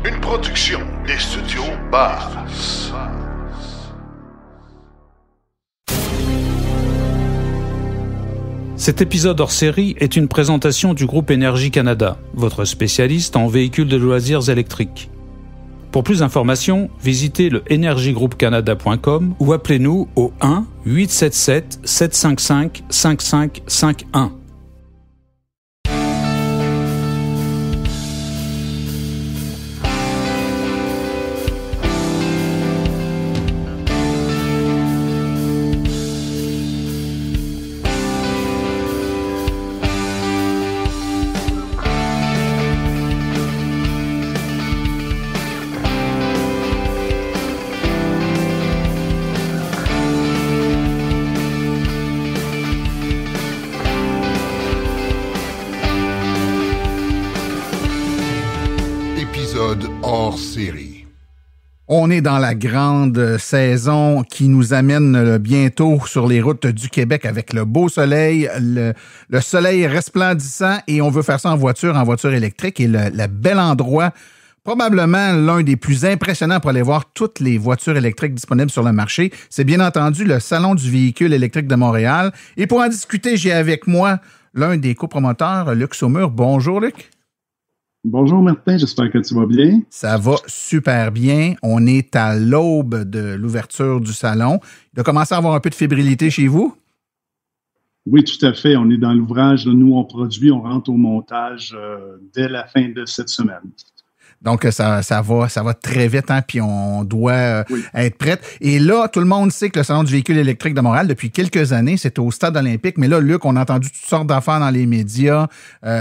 Une production des studios Bass. Cet épisode hors série est une présentation du groupe Énergie Canada, votre spécialiste en véhicules de loisirs électriques. Pour plus d'informations, visitez le energygroupcanada.com ou appelez-nous au 1 877 755 5551. Hors série. On est dans la grande saison qui nous amène bientôt sur les routes du Québec avec le beau soleil, le soleil resplendissant, et on veut faire ça en voiture électrique. Et le bel endroit, probablement l'un des plus impressionnants pour aller voir toutes les voitures électriques disponibles sur le marché, c'est bien entendu le Salon du véhicule électrique de Montréal. Et pour en discuter, j'ai avec moi l'un des copromoteurs, Luc Saumur. Bonjour, Luc. Bonjour Martin, j'espère que tu vas bien. Ça va super bien. On est à l'aube de l'ouverture du salon. Il doit commencer à avoir un peu de fébrilité chez vous? Oui, tout à fait. On est dans l'ouvrage. Nous, on produit, on rentre au montage dès la fin de cette semaine. Donc, ça va très vite, hein, puis on doit être prête. Et là, tout le monde sait que le Salon du véhicule électrique de Montréal, depuis quelques années, c'est au Stade olympique. Mais là, Luc, on a entendu toutes sortes d'affaires dans les médias.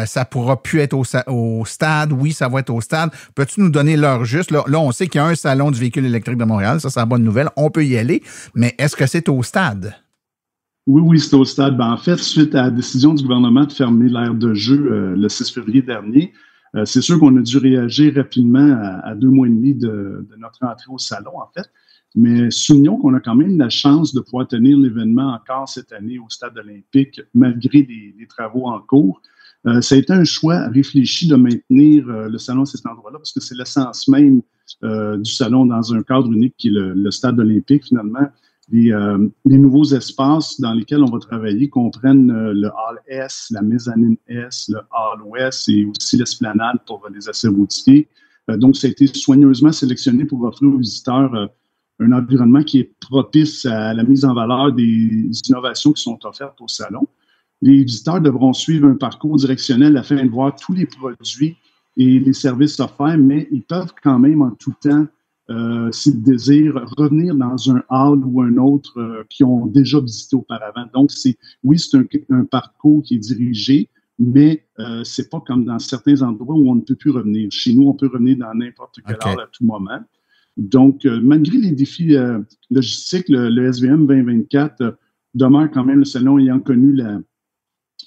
Ça pourra plus être au stade. Oui, ça va être au stade. Peux-tu nous donner l'heure juste? Là, on sait qu'il y a un Salon du véhicule électrique de Montréal. Ça, c'est la bonne nouvelle. On peut y aller. Mais est-ce que c'est au stade? Oui, c'est au stade. En fait, suite à la décision du gouvernement de fermer l'aire de jeu le 6 février dernier, c'est sûr qu'on a dû réagir rapidement à 2 mois et demi de notre entrée au salon, en fait. Mais soulignons qu'on a quand même la chance de pouvoir tenir l'événement encore cette année au Stade olympique, malgré les travaux en cours. Ça a été un choix réfléchi de maintenir le salon à cet endroit-là, parce que c'est l'essence même du salon dans un cadre unique qui est le Stade olympique, finalement. Les nouveaux espaces dans lesquels on va travailler comprennent le Hall S, la mezzanine S, le Hall Ouest et aussi l'esplanade pour les essais routiers. Donc, ça a été soigneusement sélectionné pour offrir aux visiteurs un environnement qui est propice à la mise en valeur des innovations qui sont offertes au salon. Les visiteurs devront suivre un parcours directionnel afin de voir tous les produits et les services offerts, mais ils peuvent quand même en tout temps s'ils désirent revenir dans un hall ou un autre qu'ils ont déjà visité auparavant. Donc, c'est un parcours qui est dirigé, mais c'est pas comme dans certains endroits où on ne peut plus revenir. Chez nous, on peut revenir dans n'importe quel hall à tout moment. Donc, malgré les défis logistiques, le SVM 2024 demeure quand même le salon ayant connu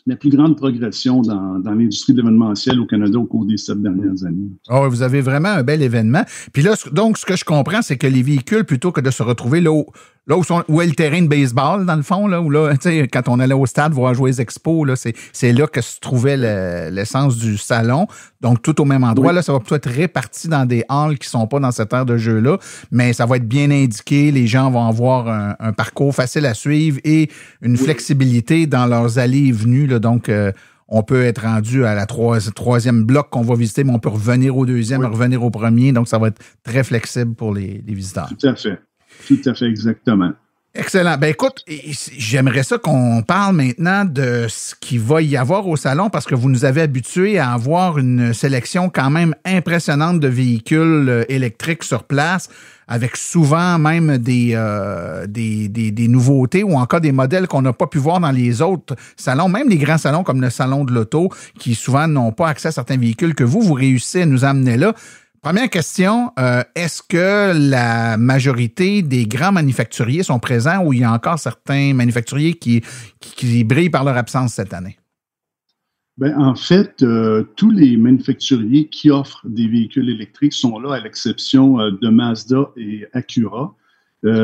la plus grande progression dans l'industrie de l'événementiel au Canada au cours des 7 dernières années. Oh, vous avez vraiment un bel événement. Puis là, donc, ce que je comprends, c'est que les véhicules, plutôt que de se retrouver là où est le terrain de baseball, dans le fond, là, où là, tu sais, quand on allait au stade voir jouer les expos, là, c'est là que se trouvait l'essence du salon. Donc, tout au même endroit, oui. Là, ça va plutôt être réparti dans des halls qui sont pas dans cette aire de jeu-là, mais ça va être bien indiqué. Les gens vont avoir un parcours facile à suivre et une flexibilité dans leurs allées et venues, là. Donc, on peut être rendu à la troisième bloc qu'on va visiter, mais on peut revenir au deuxième, revenir au premier. Donc, ça va être très flexible pour les visiteurs. Tout à fait, exactement. Excellent. Ben écoute, j'aimerais ça qu'on parle maintenant de ce qu'il va y avoir au salon, parce que vous nous avez habitués à avoir une sélection quand même impressionnante de véhicules électriques sur place, avec souvent même des nouveautés ou encore des modèles qu'on n'a pas pu voir dans les autres salons, même les grands salons comme le Salon de l'Auto, qui souvent n'ont pas accès à certains véhicules que vous réussissez à nous amener là. Première question, est-ce que la majorité des grands manufacturiers sont présents ou il y a encore certains manufacturiers qui brillent par leur absence cette année? Bien, en fait, tous les manufacturiers qui offrent des véhicules électriques sont là, à l'exception de Mazda et Acura.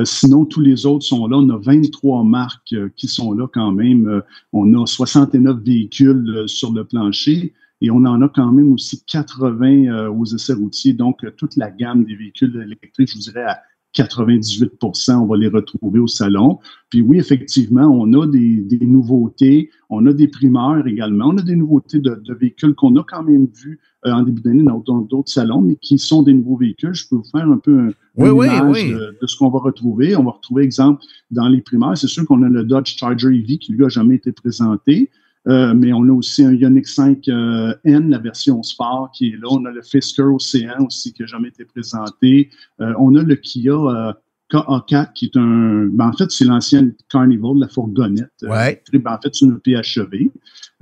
Sinon, tous les autres sont là. On a 23 marques qui sont là quand même. On a 69 véhicules sur le plancher. et on en a quand même aussi 80 aux essais routiers. Donc, toute la gamme des véhicules électriques, je vous dirais à 98%, on va les retrouver au salon. Puis oui, effectivement, on a des nouveautés, on a des primeurs également, on a des nouveautés de véhicules qu'on a quand même vus en début d'année dans d'autres salons, mais qui sont des nouveaux véhicules. Je peux vous faire un peu une image de ce qu'on va retrouver. On va retrouver, exemple, dans les primeurs, c'est sûr qu'on a le Dodge Charger EV qui, lui, a jamais été présenté. Mais on a aussi un Ioniq 5N, la version Sport, qui est là. On a le Fisker Ocean aussi, qui n'a jamais été présenté. On a le Kia KA4, qui est en fait, c'est l'ancienne Carnival, la fourgonnette. Ouais. En fait, c'est une PHEV.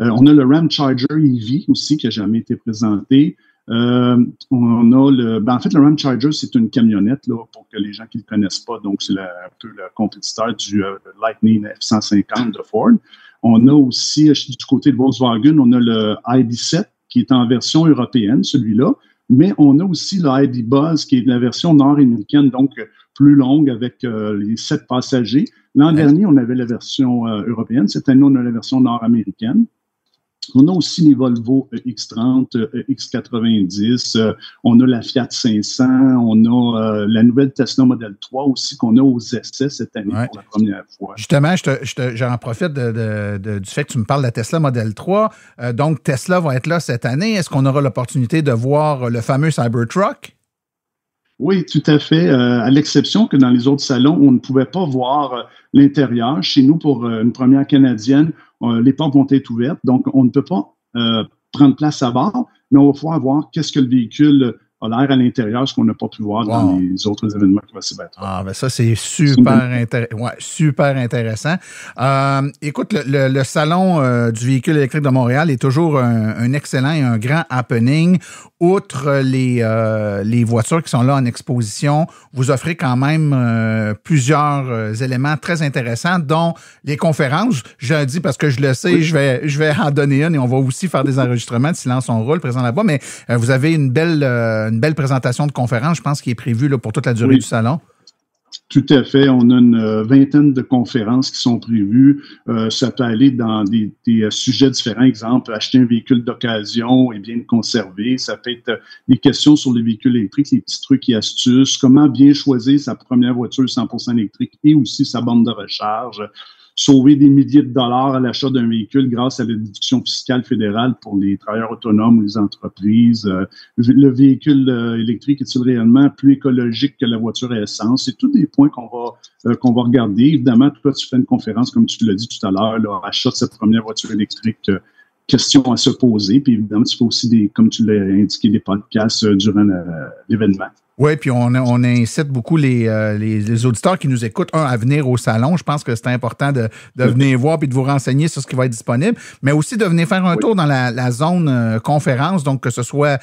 On a le Ram Charger EV aussi, qui n'a jamais été présenté. On a en fait, le Ram Charger, c'est une camionnette, là, pour que les gens qui ne le connaissent pas. Donc, c'est un peu le compétiteur du Lightning F-150 de Ford. On a aussi, du côté de Volkswagen, on a le ID.7 qui est en version européenne, celui-là, mais on a aussi le ID Buzz qui est la version nord-américaine, donc plus longue avec les 7 passagers. L'an dernier, on avait la version européenne. Cette année, on a la version nord-américaine. On a aussi les Volvo X30, X90, on a la Fiat 500, on a la nouvelle Tesla Model 3 aussi qu'on a aux essais cette année pour la première fois. Justement, j'en profite du fait que tu me parles de la Tesla Model 3. Donc, Tesla va être là cette année. Est-ce qu'on aura l'opportunité de voir le fameux Cybertruck? Oui, tout à fait. À l'exception que dans les autres salons, on ne pouvait pas voir l'intérieur. Chez nous, pour une première canadienne, les portes vont être ouvertes, donc on ne peut pas prendre place à bord, mais on va pouvoir voir qu'est-ce que le véhicule a l'air à l'intérieur, ce qu'on n'a pas pu voir dans les autres événements qui vont se battre. Ah, ben ça, c'est super intéressant. Écoute, le salon du véhicule électrique de Montréal est toujours un excellent et un grand happening. Outre les voitures qui sont là en exposition, vous offrez quand même plusieurs éléments très intéressants, dont les conférences. Je le dis parce que je le sais, je vais en donner une et on va aussi faire des enregistrements de Silence on roule présent là-bas, mais vous avez une belle présentation de conférence, je pense, qui est prévue là, pour toute la durée du salon. Tout à fait. On a une vingtaine de conférences qui sont prévues. Ça peut aller dans des sujets différents. Exemple, acheter un véhicule d'occasion et bien le conserver. Ça peut être des questions sur les véhicules électriques, les petits trucs et astuces. Comment bien choisir sa première voiture 100% électrique et aussi sa borne de recharge. Sauver des milliers de dollars à l'achat d'un véhicule grâce à la déduction fiscale fédérale pour les travailleurs autonomes ou les entreprises. Le véhicule électrique est-il réellement plus écologique que la voiture à essence? C'est tous des points qu'on va regarder. Évidemment, toi, tu fais une conférence, comme tu l'as dit tout à l'heure, achat de cette première voiture électrique, question à se poser. Puis évidemment, tu fais aussi comme tu l'as indiqué, des podcasts durant l'événement. Oui, puis on incite beaucoup les auditeurs qui nous écoutent, à venir au salon. Je pense que c'est important de venir voir puis de vous renseigner sur ce qui va être disponible, mais aussi de venir faire un tour dans la zone conférence, donc que ce soit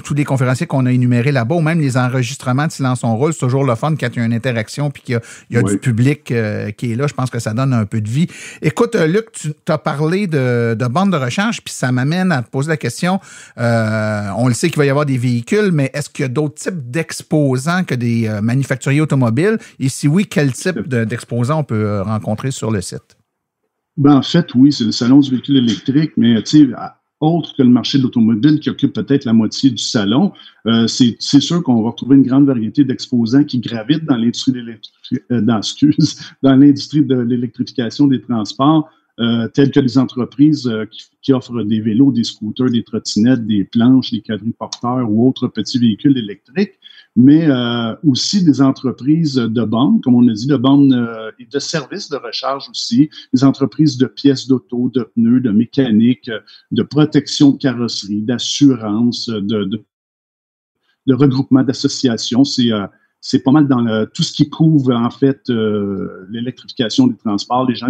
tous les conférenciers qu'on a énumérés là-bas ou même les enregistrements de Silence on roule. C'est toujours le fun quand il y a une interaction puis qu'il y a du public qui est là. Je pense que ça donne un peu de vie. Écoute, Luc, tu as parlé de bornes de recharge, puis ça m'amène à te poser la question. On le sait qu'il va y avoir des véhicules, mais est-ce qu'il y a d'autres type d'exposants que des manufacturiers automobiles? Et si oui, quel type d'exposants on peut rencontrer sur le site? En fait, oui, c'est le salon du véhicule électrique, mais autre que le marché de l'automobile qui occupe peut-être la moitié du salon, c'est sûr qu'on va retrouver une grande variété d'exposants qui gravitent dans l'industrie dans l'industrie de l'électrification des transports, telles que les entreprises qui offrent des vélos, des scooters, des trottinettes, des planches, des quadriporteurs ou autres petits véhicules électriques, mais aussi des entreprises de bornes, comme on a dit, de bornes et de services de recharge aussi, des entreprises de pièces d'auto, de pneus, de mécanique, de protection de carrosserie, d'assurance, de regroupement d'associations. C'est pas mal dans tout ce qui couvre en fait l'électrification des transports. Les gens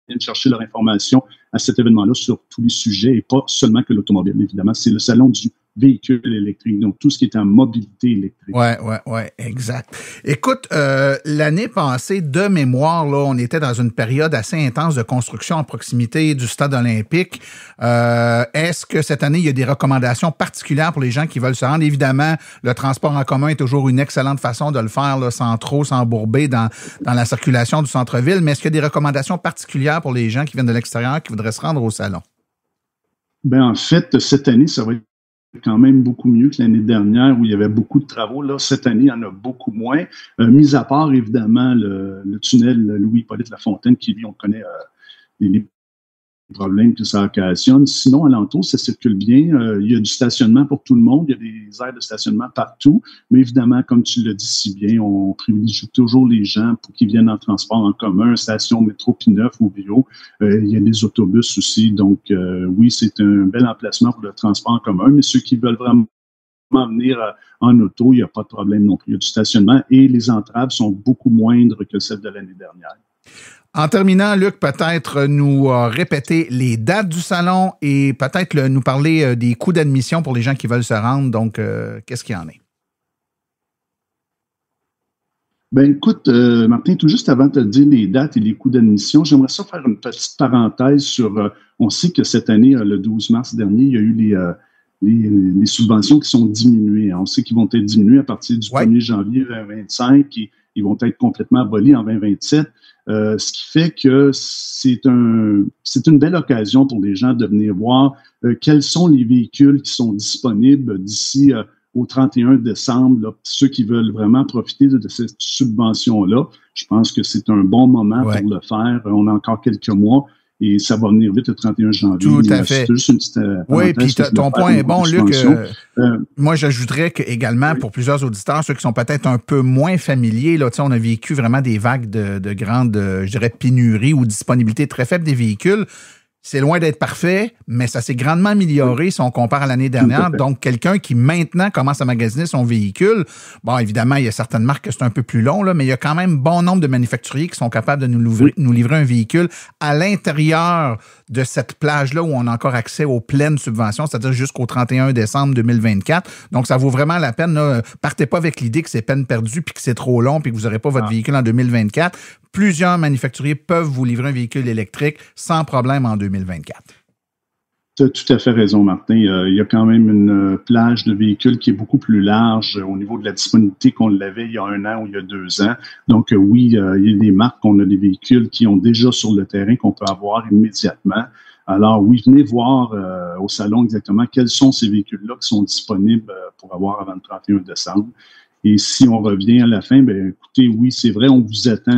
viennent chercher leur information à cet événement-là sur tous les sujets et pas seulement que l'automobile, évidemment. C'est le salon du véhicule électrique, donc tout ce qui est en mobilité électrique. Oui, exact. Écoute, l'année passée, de mémoire, là, on était dans une période assez intense de construction en proximité du stade olympique. Est-ce que cette année, il y a des recommandations particulières pour les gens qui veulent se rendre? Évidemment, le transport en commun est toujours une excellente façon de le faire, là, sans trop s'embourber dans la circulation du centre-ville, mais est-ce qu'il y a des recommandations particulières pour les gens qui viennent de l'extérieur qui voudraient se rendre au salon? En fait, cette année, ça va être quand même beaucoup mieux que l'année dernière où il y avait beaucoup de travaux. Là, cette année, il y en a beaucoup moins. Mis à part, évidemment, le tunnel Louis-Hippolyte Lafontaine, qui, lui, on connaît les problèmes que ça occasionne. Sinon, alentour, ça circule bien. Il y a du stationnement pour tout le monde. Il y a des aires de stationnement partout. Mais évidemment, comme tu l'as dit si bien, on privilégie toujours les gens pour qu'ils viennent en transport en commun, station métro P9 ou Bio. Il y a des autobus aussi. Donc, oui, c'est un bel emplacement pour le transport en commun. Mais ceux qui veulent vraiment venir en auto, il n'y a pas de problème non plus. Il y a du stationnement et les entraves sont beaucoup moindres que celles de l'année dernière. En terminant, Luc, peut-être nous répéter les dates du salon et peut-être nous parler des coûts d'admission pour les gens qui veulent se rendre. Donc, qu'est-ce qu'il y en est? Écoute, Martin, tout juste avant de te dire les dates et les coûts d'admission, j'aimerais ça faire une petite parenthèse sur... on sait que cette année, le 12 mars dernier, il y a eu les subventions qui sont diminuées. On sait qu'ils vont être diminuées à partir du 1er janvier 2025 et ils vont être complètement abolis en 2027. Ce qui fait que c'est une belle occasion pour les gens de venir voir quels sont les véhicules qui sont disponibles d'ici au 31 décembre. Là, ceux qui veulent vraiment profiter de cette subvention-là, je pense que c'est un bon moment pour le faire. On a encore quelques mois. Et ça va venir vite le 31 janvier. Tout à fait. C'est juste une petite oui, puis ton point est bon, Luc. Moi, j'ajouterais également pour plusieurs auditeurs, ceux qui sont peut-être un peu moins familiers, là, on a vécu vraiment des vagues de grande, je dirais, pénurie ou disponibilité très faible des véhicules. C'est loin d'être parfait, mais ça s'est grandement amélioré si on compare à l'année dernière. Donc, quelqu'un qui maintenant commence à magasiner son véhicule, bon, évidemment, il y a certaines marques que c'est un peu plus long, là, mais il y a quand même bon nombre de manufacturiers qui sont capables de nous livrer un véhicule à l'intérieur de cette plage-là où on a encore accès aux pleines subventions, c'est-à-dire jusqu'au 31 décembre 2024. Donc, ça vaut vraiment la peine. Là. Partez pas avec l'idée que c'est peine perdue puis que c'est trop long puis que vous n'aurez pas votre véhicule en 2024. Plusieurs manufacturiers peuvent vous livrer un véhicule électrique sans problème en 2024. Tu as tout à fait raison, Martin. Il y a quand même une plage de véhicules qui est beaucoup plus large au niveau de la disponibilité qu'on l'avait il y a 1 an ou il y a 2 ans. Donc oui, il y a des marques, on a des véhicules qui ont déjà sur le terrain qu'on peut avoir immédiatement. Alors oui, venez voir au salon exactement quels sont ces véhicules-là qui sont disponibles pour avoir avant le 31 décembre. Et si on revient à la fin, écoutez, oui, c'est vrai, on vous attend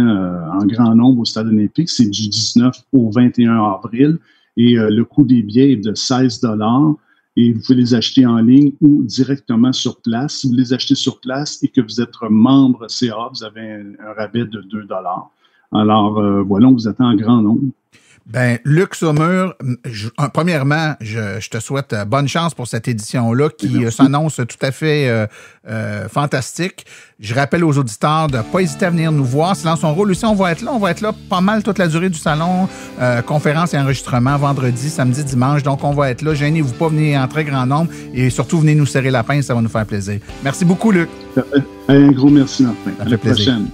en grand nombre au Stade olympique. C'est du 19 au 21 avril. Et le coût des billets est de 16 $. Et vous pouvez les acheter en ligne ou directement sur place. Si vous les achetez sur place et que vous êtes membre CA, vous avez un rabais de 2 $. Alors, voilà, on vous attend en grand nombre. Luc Saumur, premièrement, je te souhaite bonne chance pour cette édition-là qui s'annonce tout à fait fantastique. Je rappelle aux auditeurs de ne pas hésiter à venir nous voir. Silence on roule aussi, on va être là pas mal toute la durée du salon, conférences et enregistrements, vendredi, samedi, dimanche. Donc, on va être là. Gênez-vous pas, venez en très grand nombre et surtout, venez nous serrer la pince, ça va nous faire plaisir. Merci beaucoup, Luc. Un gros merci, Martin. À la prochaine.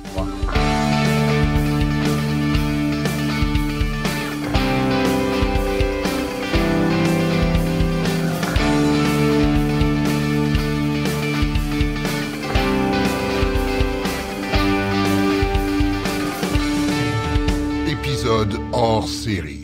Hors série.